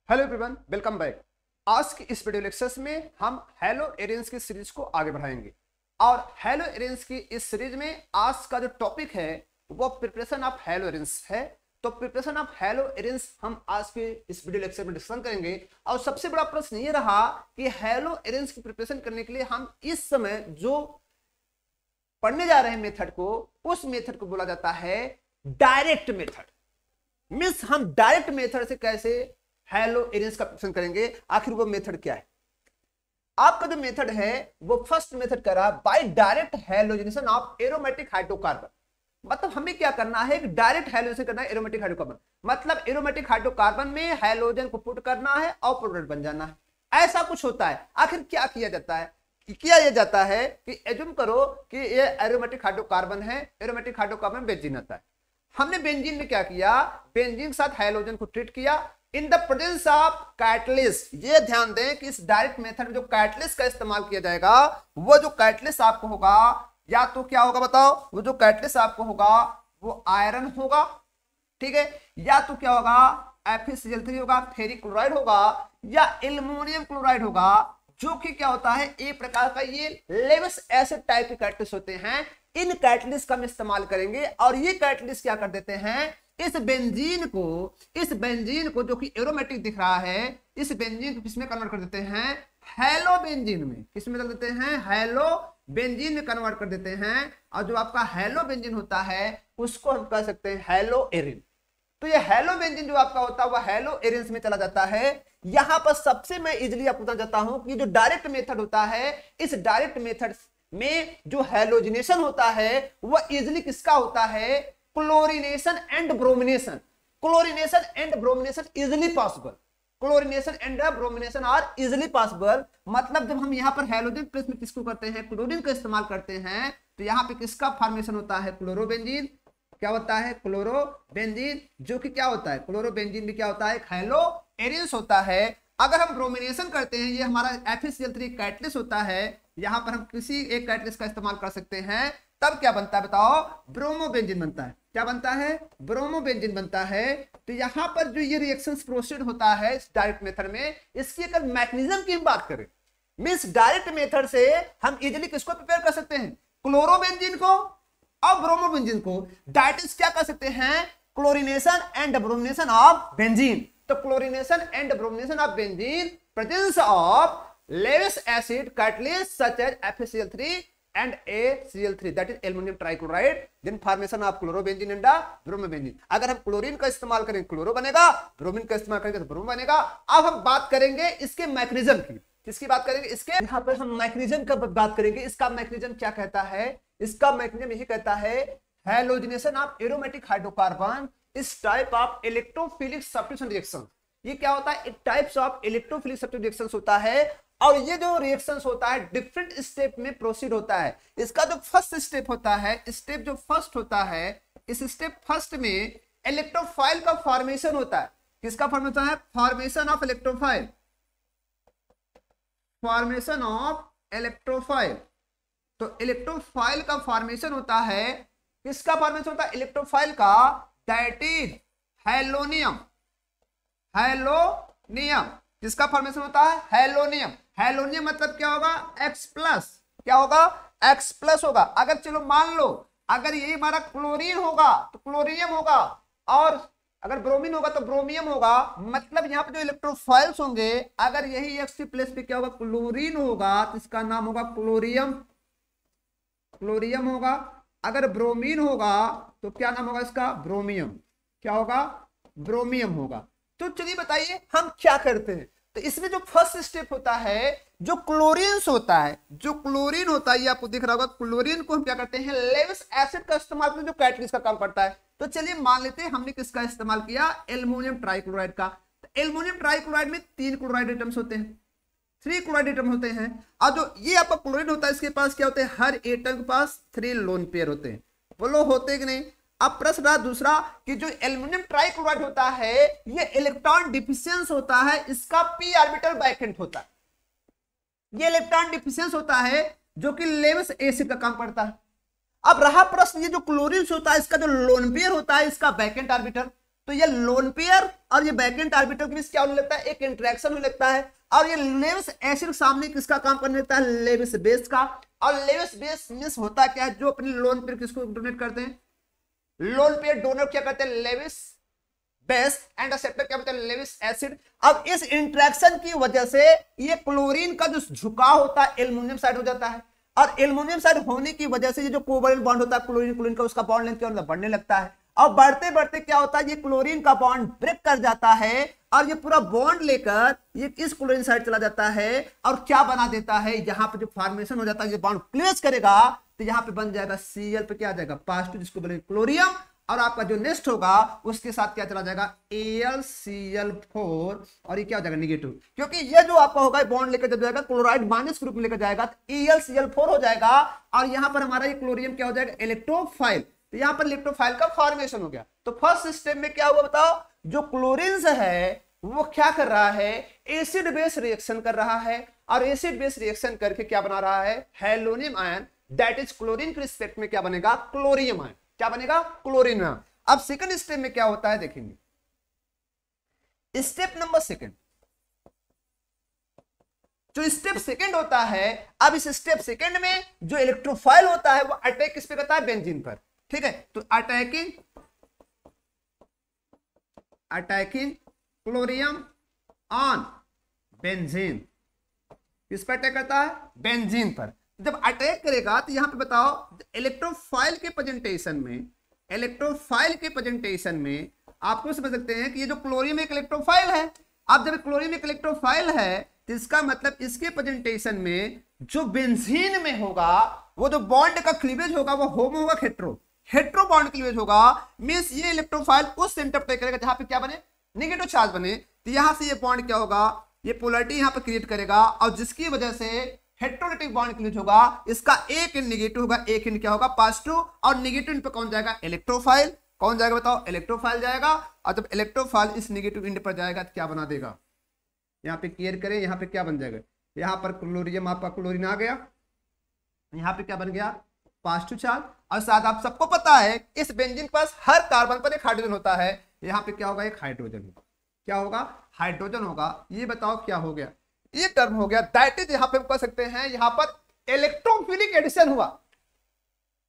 Hello everyone, welcome back. आज की इस वीडियो लेक्चर्स में हम हेलो एरेंस की सीरीज को आगे बढ़ाएंगे और हेलो एरेंस की इस सीरीज में आज का जो टॉपिक है वो प्रिपरेशन ऑफ हेलो एरेंस है। तो प्रिपरेशन ऑफ हेलो एरेंस हम आज के इस वीडियो लेक्चर में डिस्कशन करेंगे। और सबसे बड़ा प्रश्न ये रहा कि हेलो एरेंस की प्रिपरेशन करने के लिए हम इस समय जो पढ़ने जा रहे हैं मेथड को, उस मेथड को बोला जाता है डायरेक्ट मेथड। मीन्स हम डायरेक्ट मेथड से कैसे हेलो एरेंस का प्रिपरेशन करेंगे। आखिर वो मेथड क्या है? आपका जो मेथड है वो फर्स्ट मेथड कर रहा by direct halogenation of aromatic hydrocarbon. मतलब हमें क्या करना है, डायरेक्ट हैलोजनेशन करना है एरोमेटिक हाइड्रोकार्बन। मतलब एरोमेटिक हाइड्रोकार्बन में हैलोजन को पुट करना है और प्रोडक्ट बन जाना है। ऐसा कुछ होता है। आखिर क्या किया जाता है? किया यह जाता है कि एज्यूम करो कि ये एरोमेटिक हाइड्रोकार्बन है, एरोमेटिक हाइड्रोकार्बन बेंजीन आता है। हमने बेंजीन में क्या किया, बेंजीन के साथ हैलोजन को ट्रीट किया in the presence of catalyst. ये ध्यान दें कि इस डायरेक्ट मेथड में जो कैटलिस्ट का इस्तेमाल किया जाएगा, वो जो कैटलिस्ट आपको होगा या तो क्या होगा बताओ, वो जो कैटलिस्ट आपको होगा वो आयरन होगा, ठीक है, या तो क्या होगा FeCl3 होगा, फेरिक क्लोराइड होगा, या एल्युमिनियम क्लोराइड होगा, जो कि क्या होता है एक प्रकार का ये लेविस एसिड टाइप के कैटलिस्ट होते हैं। इन कैटलिस्ट का हम इस्तेमाल करेंगे और ये कैटलिस्ट क्या कर देते हैं, इस बेंजीन को जो कि एरोमेटिक दिख रहा है, इस बेंजीन को किसमें कन्वर्ट कर देते हैं, हेलो बेंजीन में। किसमें कर देते हैं, हेलो बेंजीन में कन्वर्ट कर देते हैं। और जो आपका हेलो बेंजीन होता है उसको हम कह सकते हैं हेलो एरिन। तो ये हेलो बेंजीन जो आपका होता है वह हेलो एरिन्स में चला जाता है। यहां पर सबसे मैं इजिली आपको बताना चाहता हूं कि जो डायरेक्ट मेथड होता है, इस डायरेक्ट मेथड में जो हैलोजिनेशन होता है वह इजिली किसका होता है, chlorination and bromination. Chlorination and bromination easily possible. Chlorination and bromination are easily possible. मतलब जब हम यहाँ पर हैलोजन प्लस में किसको करते हैं, क्लोरीन का इस्तेमाल करते हैं, तो यहाँ पे किसका फॉर्मेशन होता है, क्लोरोबेंजीन। क्या होता है, क्लोरोबेंजीन, जो कि क्या होता है, क्लोरोबेंजीन भी क्या होता है, हेलो एरेंस होता है। अगर हम ब्रोमिनेशन करते हैं, ये हमारा FeCl3 कैटलिस्ट होता है, यहां पर हम किसी एक कैटलिस्ट का इस्तेमाल कर सकते हैं, तब क्या बनता है बताओ, ब्रोमोबेंजीन बनता है। क्या बनता है, ब्रोमोबेंजीन बनता है। तो यहां पर जो ये रिएक्शंस प्रोसीड होता है इस डायरेक्ट मेथड में, इसकी अगर मैकेनिज्म की हम बात करें, मींस डायरेक्ट मेथड से हम इजीली किसको प्रिपेयर कर सकते हैं, क्लोरोबेंजीन को और ब्रोमोबेंजीन को। दैट इज क्या कर सकते हैं, chlorination and bromination of benzene. तो chlorination and bromination of benzene, presence of Lewis acid catalyst such as FeCl3 and ACl3 that is aluminum trichloride, then formation of chlorobenzene and bromobenzene। अगर हम chlorine का इस्तेमाल करें chloro बनेगा, bromine का इस्तेमाल करेंगे तो ब्रोमो बनेगा। अब हम बात करेंगे इसके मैकेनिज्म की। किसकी बात करेंगे, इसके यहाँ पर हम मैकेनिज्म का बात करेंगे। इसका मैकेनिज्म क्या कहता है, इसका मैकेनिज्म यही कहता है हैलोजिनेशन ऑफ एरोमेटिक हाइड्रोकार्बन इस type of electrophilic substitution reaction. ये क्या होता है, एक types of electrophilic substitution reactions होता है। और ये जो रिएक्शंस होता है डिफरेंट स्टेप में प्रोसीड होता है। इसका जो फर्स्ट स्टेप होता है, स्टेप जो फर्स्ट होता है, इस स्टेप फर्स्ट में इलेक्ट्रोफाइल का फॉर्मेशन होता है। किसका फॉर्मेशन है, formation of electrophile, formation of electrophile. तो इलेक्ट्रोफाइल का फॉर्मेशन होता है, किसका फॉर्मेशन होता है, इलेक्ट्रोफाइल का, दैट इज हैलोनियम। हैलोनियम किसका फॉर्मेशन होता है, हैलोनियम। हैलोनियम मतलब क्या होगा, X+। क्या होगा, X+ होगा। अगर चलो मान लो अगर ये हमारा क्लोरीन होगा तो क्लोरीनियम होगा, और अगर ब्रोमीन होगा तो ब्रोमियम होगा। मतलब यहाँ पे जो इलेक्ट्रोफाइल्स होंगे, अगर यही X+ पे क्या होगा, क्लोरीन होगा, तो इसका नाम होगा क्लोरियम, क्लोरियम होगा। अगर ब्रोमीन होगा तो क्या नाम होगा इसका, ब्रोमियम। क्या होगा, ब्रोमियम होगा। तो चलिए बताइए हम क्या करते हैं। तो इसमें जो फर्स्ट स्टेप होता है, जो क्लोरीन होता है, जो क्लोरीन होता है, ये आपको दिख रहा होगा, क्लोरीन को हम क्या करते हैं, लेविस एसिड का इस्तेमाल करते हैं, जो कैटलिस्ट का काम करता है। तो चलिए मान लेते हैं हमने किसका इस्तेमाल किया, एल्युमिनियम ट्राइक्लोराइड का। तो एल्युमिनियम ट्राइक्लोराइड में 3 क्लोराइड एटम्स होते हैं, 3 क्लोराइड एटम होते हैं। और जो ये आपका क्लोरीन होता है, इसके पास क्या होते हैं, हर एटम के पास 3 लोन पेयर होते हैं। बोलो होते कि नहीं। अब प्रश्न रहा दूसरा कि जो एल्युमिनियम ट्राइक्लोराइड होता है ये इलेक्ट्रॉन डिफिशियंस होता है, इसका p ऑर्बिटल वैकेंट होता है। ये इलेक्ट्रॉन डिफिशियंस होता है जो कि लेविस एसिड का काम करता है। अब रहा प्रश्न, ये जो क्लोरीन होता है इसका जो लोन पेयर होता है, इसका वैकेंट ऑर्बिटल। तो ये लोन पेयर और ये बैकेंट ऑर्बिटल के बीच क्या होने लगता है, एक इंटरेक्शन होने लगता है। और ये लेविस एसिड सामने किसका काम करने लगता है, लेविस बेस का। और लेविस बेस मींस होता क्या है, जो अपने लोन पेयर किसको डोनेट करते हैं, लोन पेयर डोनर क्या करते हैं, लेविस बेस, एंड एक्सेप्टर क्या होता है, लेविस एसिड। अब इस इंटरेक्शन की वजह से ये क्लोरीन का जो झुकाव होता है एल्युमिनियम साइड हो जाता है, और एल्युमिनियम साइड होने की वजह से ये जो कोवैलेंट बॉन्ड होता है क्लोरीन क्लोरीन का, उसका बॉन्ड लेंथ क्या होता है, बढ़ने लगता है। और बढ़ते बढ़ते क्या होता है, ये क्लोरीन का बॉन्ड ब्रेक कर जाता है और ये पूरा बॉन्ड लेकर ये इस क्लोरीन साइड चला जाता है और क्या बना देता है, यहां पे जो फॉर्मेशन हो जाता है, ये बॉन्ड क्लोज करेगा तो यहां पे बन जाएगा Cl पे क्या आ जाएगा, पॉजिटिव, जिसको बोलेंगे क्लोरीयम। और आपका जो नेक्स्ट होगा उसके साथ क्या चला जाएगा, AlCl4, और ये क्या हो जाएगा, निगेटिव, क्योंकि ये जो आपका होगा बॉन्ड लेकर जब जाएगा क्लोराइड माइनस ग्रुप में लेकर जाएगा तो AlCl4 हो जाएगा। और यहां पर हमारा ये क्लोरीयम क्या हो जाएगा, इलेक्ट्रोफाइल। तो यहां पर इलेक्ट्रोफाइल का फॉर्मेशन हो गया। तो फर्स्ट स्टेप में क्या हुआ बताओ, जो क्लोरीन है वो क्या कर रहा है, एसिड बेस रिएक्शन कर रहा है, और एसिड बेस रिएक्शन करके क्या बना रहा है, हैलोनियम आयन, दैट इज क्लोरीन के रिस्पेक्ट में क्या बनेगा, क्लोरियम आयन, क्या बनेगा, क्लोरीन आयन। अब सेकंड स्टेप में क्या होता है देखेंगे, स्टेप नंबर सेकंड, जो स्टेप सेकंड होता है, अब इस स्टेप सेकंड में जो इलेक्ट्रोफाइल होता है वो अटैक किस पे करता है, बेंजीन पर, ठीक है। तो अटैकिंग क्लोरियम ऑन बेंजीन, किस पर अटैक करता है, बेंजीन पर। जब अटैक करेगा तो यहां पे बताओ इलेक्ट्रोफाइल के प्रेजेंटेशन में आपको समझ सकते हैं कि ये जो क्लोरीन एक इलेक्ट्रोफाइल है। अब जब क्लोरीन एक इलेक्ट्रोफाइल है तो इसका मतलब इसके प्रेजेंटेशन में जो बेंजीन में होगा वो जो बॉन्ड का क्लीवेज होगा वो होमो होगा, हेट्रो बॉन्ड क्लीवेज होगा। मींस ये इलेक्ट्रोफाइल उस सेंटर पर करेगा जहां पे क्या बने, नेगेटिव चार्ज बने। तो यहां से ये बॉन्ड क्या होगा, ये पोलैरिटी यहां पर क्रिएट करेगा, और जिसकी वजह से हेट्रोनेटिव बॉन्ड क्रिएट होगा। इसका एक एंड नेगेटिव होगा, एक एंड क्या होगा, पॉजिटिव, और नेगेटिव एंड पे कौन जाएगा, इलेक्ट्रोफाइल। कौन जाएगा बताओ, इलेक्ट्रोफाइल जाएगा। और जब इलेक्ट्रोफाइल इस नेगेटिव एंड पर जाएगा तो क्या बना देगा, यहाँ पे क्लियर करें, यहाँ पे क्या बन जाएगा, यहाँ पर क्लोरीयम आपका क्लोरीन आ गया, यहाँ पे क्या बन गया, पॉजिटिव चार्ज। और साथ आप सबको पता है इस बेंजीन के पास हर कार्बन पर एक हाइड्रोजन होता है, यहाँ पे क्या होगा, एक हाइड्रोजन होगा, क्या होगा, हाइड्रोजन होगा। ये बताओ क्या हो गया, ये टर्म हो गया, दैट इज, यहाँ पे हम कह सकते हैं यहाँ पर इलेक्ट्रोफिलिक एडिशन हुआ,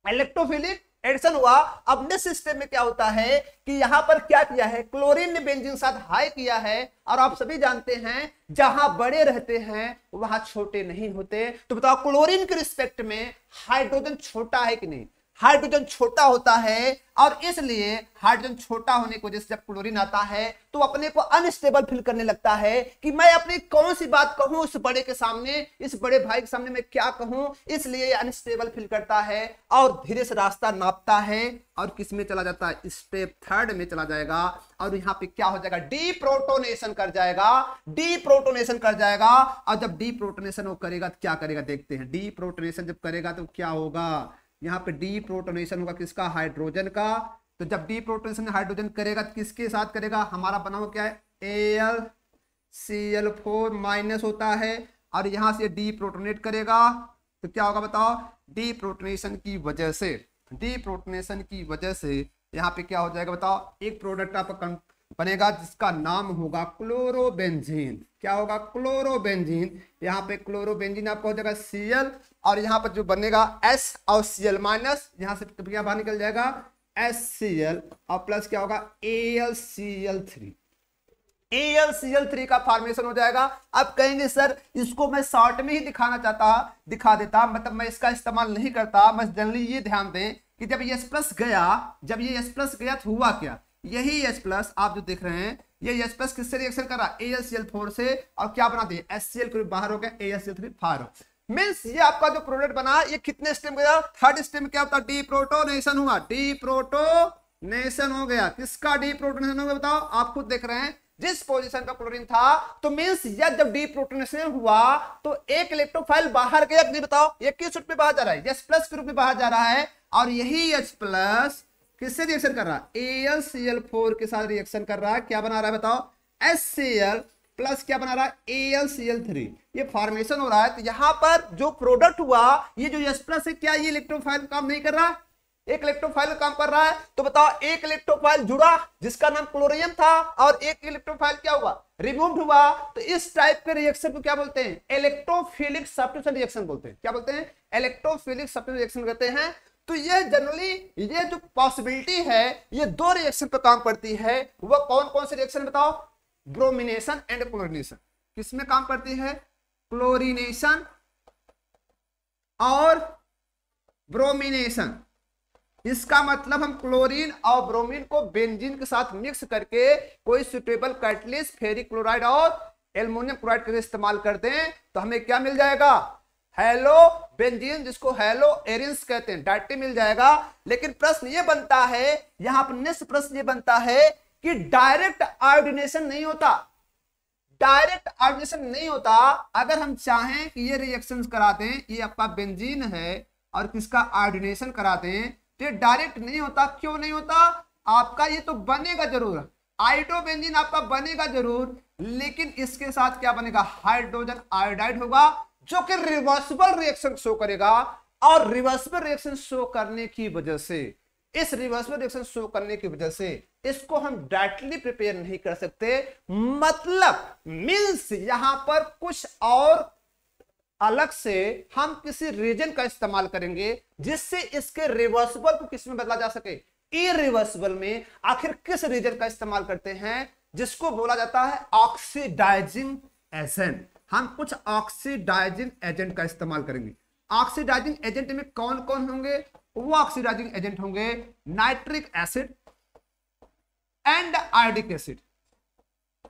इलेक्ट्रोफिलिक एडिशन हुआ। अब नेक्स्ट सिस्टम में क्या होता है कि यहां पर क्या किया है, क्लोरीन ने बेंजीन साथ हाई किया है, और आप सभी जानते हैं जहां बड़े रहते हैं वहां छोटे नहीं होते। तो बताओ क्लोरीन के रिस्पेक्ट में हाइड्रोजन छोटा है कि नहीं, हाइड्रोजन छोटा होता है, और इसलिए हाइड्रोजन छोटा होने की वजह से जब क्लोरीन आता है तो अपने को अनस्टेबल फील करने लगता है कि मैं अपनी कौन सी बात कहूं इस बड़े के सामने, इस बड़े भाई के सामने मैं क्या कहूं, इसलिए अनस्टेबल फील करता है और धीरे से रास्ता नापता है और किस में चला जाता है, स्टेप थर्ड में चला जाएगा। और यहाँ पे क्या हो जाएगा, डीप्रोटोनेशन कर जाएगा, डीप्रोटोनेशन कर जाएगा। और जब डीप्रोटोनेशन वो करेगा तो क्या करेगा, देखते हैं। डीप्रोटोनेशन जब करेगा तो क्या होगा, यहाँ पे डीप्रोटोनेशन होगा किसका, हाइड्रोजन का। तो जब डीप्रोटोनेशन हाइड्रोजन करेगा तो किसके साथ करेगा, हमारा बना हुआ क्या है, AlCl4 माइनस होता है, और यहां से डीप्रोटोनेट करेगा तो क्या होगा बताओ, डीप्रोटोनेशन की वजह से यहाँ पे क्या हो जाएगा बताओ, एक प्रोडक्ट आपका बनेगा जिसका नाम होगा क्लोरोबेंजीन। क्या होगा, क्लोरोबेंजीन। यहाँ पे क्लोरोबेंजीन आपका हो जाएगा Cl, और यहाँ पर जो बनेगा S और Cl माइनस, यहाँ से क्या बाहर निकल जाएगा HCl, और प्लस क्या होगा AlCl3, AlCl3 का फॉर्मेशन हो जाएगा। अब कहेंगे सर इसको मैं शॉर्ट में ही दिखा देता, मतलब मैं इसका इस्तेमाल नहीं करता। मैं जनरली ये ध्यान दें कि जब ये S+ गया तो हुआ क्या, यही H+ आप जो देख रहे हैं ये H+ किससे रिएक्शन कर रहा है, AlCl4 से, और क्या बना दिए, HCl बाहर हो गया, AlCl3 बाहर हो। मींस ये आपका जो प्रोडक्ट बना ये कितने स्टेप गया, थर्ड स्टेप में क्या होता है, डीप्रोटोनेशन हुआ, डीप्रोटोनेशन हो गया। किसका डीप्रोटोनेशन हो गया बताओ, आप खुद देख रहे हैं जिस पोजीशन का क्लोरीन था। तो मींस जब डीप्रोटोनेशन हुआ तो एक इलेक्ट्रोफाइल बाहर गया, नहीं बताओ, ये किस रूप में बाहर जा रहा है, H+ के रूप में बाहर जा रहा है, और यही H+ किससे रिएक्शन कर रहा है, AlCl4 के साथ रिएक्शन कर रहा है। क्या बना रहा है बताओ, HCl प्लस क्या बना रहा है, AlCl3, ये फॉर्मेशन हो रहा है। तो यहां पर जो प्रोडक्ट हुआ, ये जो H+ है, क्या ये इलेक्ट्रोफाइल काम नहीं कर रहा, एक इलेक्ट्रोफाइल काम कर रहा है, तो बताओ एक इलेक्ट्रोफाइल जुड़ा जिसका नाम क्लोरीन था और एक इलेक्ट्रोफाइल क्या हुआ, रिमूव हुआ। तो इस टाइप के रिएक्शन को क्या बोलते हैं, इलेक्ट्रोफिलिक सब्स्टिट्यूशन रिएक्शन बोलते हैं। क्या बोलते हैं, इलेक्ट्रोफिलिक सब्स्टिट्यूशन रिएक्शन कहते हैं। तो ये जनरली ये जो पॉसिबिलिटी है ये दो रिएक्शन पर काम करती है। वो कौन कौन से रिएक्शन बताओ, ब्रोमिनेशन एंड क्लोरीनेशन। किसमें काम करती है, क्लोरीनेशन और ब्रोमिनेशन। इसका मतलब हम क्लोरीन और ब्रोमीन को बेंजीन के साथ मिक्स करके कोई सुटेबल कैटलिस्ट फेरिक क्लोराइड और एल्युमिनियम क्लोराइड का इस्तेमाल कर दें तो हमें क्या मिल जाएगा, हेलो बेंजीन, जिसको हेलो एरिन्स कहते हैं, डायरेक्टली मिल जाएगा। लेकिन प्रश्न ये बनता है, यहां पर नेक्स्ट प्रश्न ये बनता है कि डायरेक्ट आयोडीनेशन नहीं होता, डायरेक्ट आयोडीनेशन नहीं होता। अगर हम चाहें कि ये रिएक्शंस करा दें, ये आपका बेंजीन है और किसका आयोडीनेशन करा दें, तो ये डायरेक्ट नहीं होता। क्यों नहीं होता, आपका ये तो बनेगा जरूर, आयोडोबेंजीन आपका बनेगा जरूर, लेकिन इसके साथ क्या बनेगा, हाइड्रोजन आयोडाइड होगा, जो कि रिवर्सिबल रिएक्शन शो करेगा। और रिवर्सिबल रिएक्शन शो करने की वजह से, इस रिवर्सिबल रिएक्शन शो करने की वजह से इसको हम डायरेक्टली प्रिपेयर नहीं कर सकते। मतलब मींस यहां पर कुछ और अलग से हम किसी रीजन का इस्तेमाल करेंगे जिससे इसके रिवर्सिबल को किस में बदला जा सके, इरिवर्सिबल में। आखिर किस रीजन का इस्तेमाल करते हैं, जिसको बोला जाता है ऑक्सीडाइजिंग एजेंट। हम कुछ ऑक्सीडाइजिंग एजेंट का इस्तेमाल करेंगे। ऑक्सीडाइजिंग एजेंट में कौन कौन होंगे, वो ऑक्सीडाइजिंग एजेंट होंगे nitric acid and iodic acid.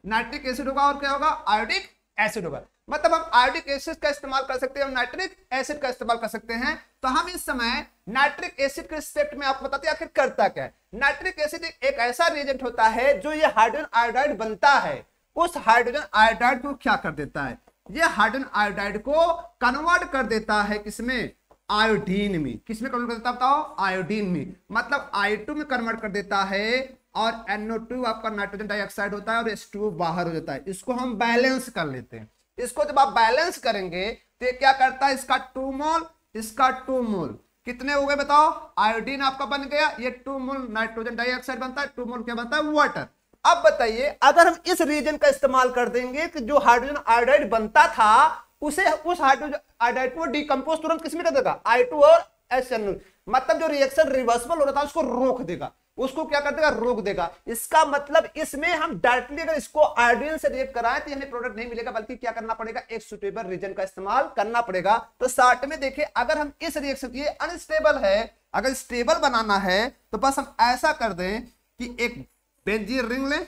Nitric acid होगा और क्या होगा, आयोडिक एसिड होगा। मतलब हम आयोडिक एसिड का इस्तेमाल कर सकते हैं और नाइट्रिक एसिड का इस्तेमाल कर सकते हैं। तो हम इस समय नाइट्रिक एसिड के रिस्पेक्ट में आपको बताते हैं आखिर करता क्या है। नाइट्रिक एसिड एक ऐसा रिएजेंट होता है जो ये हाइड्रोजन आयोडाइड बनता है, उस हाइड्रोजन आयोडाइड को क्या कर देता है, ये हाइड्रोजन आयोडाइड को कन्वर्ट कर देता है किसमें, आयोडीन में। किसमें कन्वर्ट कर देता है बताओ, आयोडीन में। मतलब I2 में कन्वर्ट कर देता है और NO2 आपका नाइट्रोजन डाइऑक्साइड होता है और H2O बाहर हो जाता है। इसको हम बैलेंस कर लेते हैं। इसको जब आप बैलेंस करेंगे तो ये क्या करता है, इसका 2 मोल, इसका 2 मोल, कितने हो गए बताओ, आयोडीन आपका बन गया, ये 2 मोल नाइट्रोजन डाइऑक्साइड बनता है, 2 मोल क्या बनता है, वाटर। अब बताइए अगर हम इस रीजन का इस्तेमाल कर देंगे कि जो हाइड्रोजन आयोडाइड बनता था उसे, उस हाइड्रोजन आयोडाइड को डिकम्पोज तुरंत किसमें कर देगा, I2 और HNO। मतलब जो रिएक्शन रिवर्सिबल हो रहा था उसको रोक देगा, उसको क्या कर देगा, रोक देगा। इसका मतलब इसमें हम डायरेक्टली अगर इसको आयोडीन से रिएक्ट कराएं तो हमें प्रोडक्ट नहीं मिलेगा, बल्कि क्या करना पड़ेगा, एक सुटेबल रीजन का इस्तेमाल करना पड़ेगा। तो शॉर्ट में देखिए, अगर हम इस रिएक्शन ये अनस्टेबल है, अगर स्टेबल बनाना है तो बस हम ऐसा कर दें कि एक बेंजीन रिंग लें,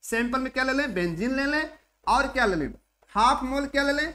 सैंपल में क्या ले लें, बेंजीन ले लें, और क्या ले लें, हाफ मोल क्या ले लें,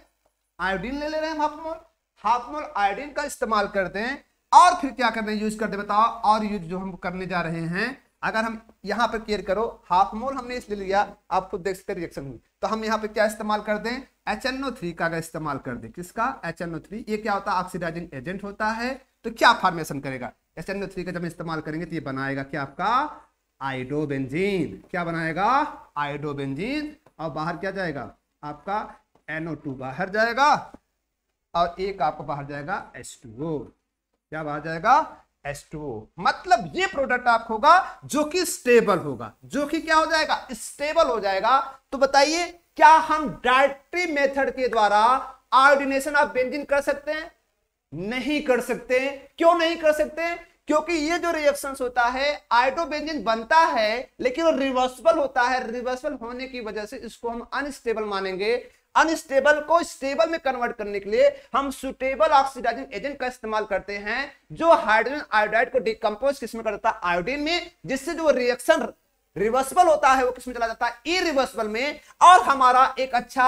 आयोडीन ले रहे हैं, हाफ मोल आयोडीन का इस्तेमाल करते हैं। और फिर क्या करना है, यूज कर दे बताओ। और यूज जो हम करने जा रहे हैं, अगर हम यहां पर केयर करो, हाफ मोल हमने इसलिए लिया, आप खुद देख सकते रिएक्शन हुई, तो हम यहां पे क्या इस्तेमाल कर दें, HNO3 का इस्तेमाल कर दें। किसका, HNO3। ये क्या होता है, ऑक्सीडाइजिंग एजेंट होता है। तो क्या फॉर्मेशन करेगा, HNO3 का जब इस्तेमाल करेंगे तो ये बनाएगा क्या, आपका आयोडोबेंजीन। क्या बनाएगा, आयोडोबेंजीन। और बाहर क्या जाएगा, आपका NO2 बाहर जाएगा और एक आपको बाहर जाएगा H2O। क्या बाहर जाएगा, H2O। मतलब ये प्रोडक्ट आपको होगा जो कि स्टेबल होगा, जो कि क्या हो जाएगा, स्टेबल हो जाएगा। तो बताइए क्या हम डायरेक्टरी मेथड के द्वारा आयोडीनेशन ऑफ बेंजीन कर सकते हैं, नहीं कर सकते। क्यों नहीं कर सकते, क्योंकि ये जो रिएक्शंस होता है, आयोडोबेंजीन बनता है लेकिन वो रिवर्सिबल होता है। रिवर्सिबल होने की वजह से इसको हम अनस्टेबल मानेंगे। अनस्टेबल को स्टेबल में कन्वर्ट करने के लिए हम सुटेबल ऑक्सीडाइजिंग एजेंट का इस्तेमाल करते हैं, जो हाइड्रोजन आयोडाइड को डिकम्पोज किसमें कर देता है, आयोडीन में, जिससे जो रिएक्शन रिवर्सिबल होता है वो किसमें चला जाता है, इरिवर्सिबल में। और हमारा एक अच्छा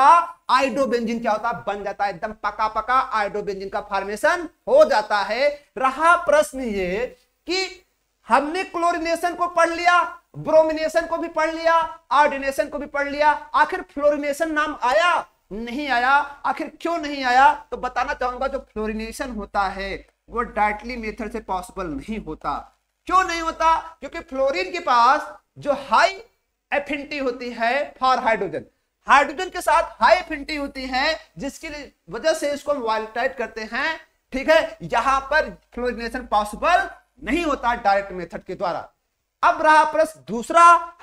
आयोडोबेंजीन क्या होता है, बन जाता है, एकदम पका पका आयोडोबेंजीन का फॉर्मेशन हो जाता है। रहा प्रश्न ये कि हमने क्लोरीनेशन को पढ़ लिया, ब्रोमिनेशन को भी पढ़ लिया, आयोडीनेशन को भी पढ़ लिया, आखिर फ्लोरीनेशन नाम आया, नहीं आया। आखिर क्यों नहीं आया, तो बताना चाहूंगा, जो फ्लोरीनेशन होता है वो डायरेक्टली मेथड से पॉसिबल नहीं होता। क्यों नहीं होता, क्योंकि फ्लोरीन के पास जो हाई एफिनिटी होती है फॉर हाइड्रोजन, हाइड्रोजन के साथ हाई एफिनिटी होती है, जिसकी वजह से इसको हम वाइल्ड टाइप करते हैं। ठीक है, यहां पर फ्लोरीनेशन पॉसिबल नहीं होता डायरेक्ट मेथड के द्वारा। अब रहा प्रश्न दूसरा,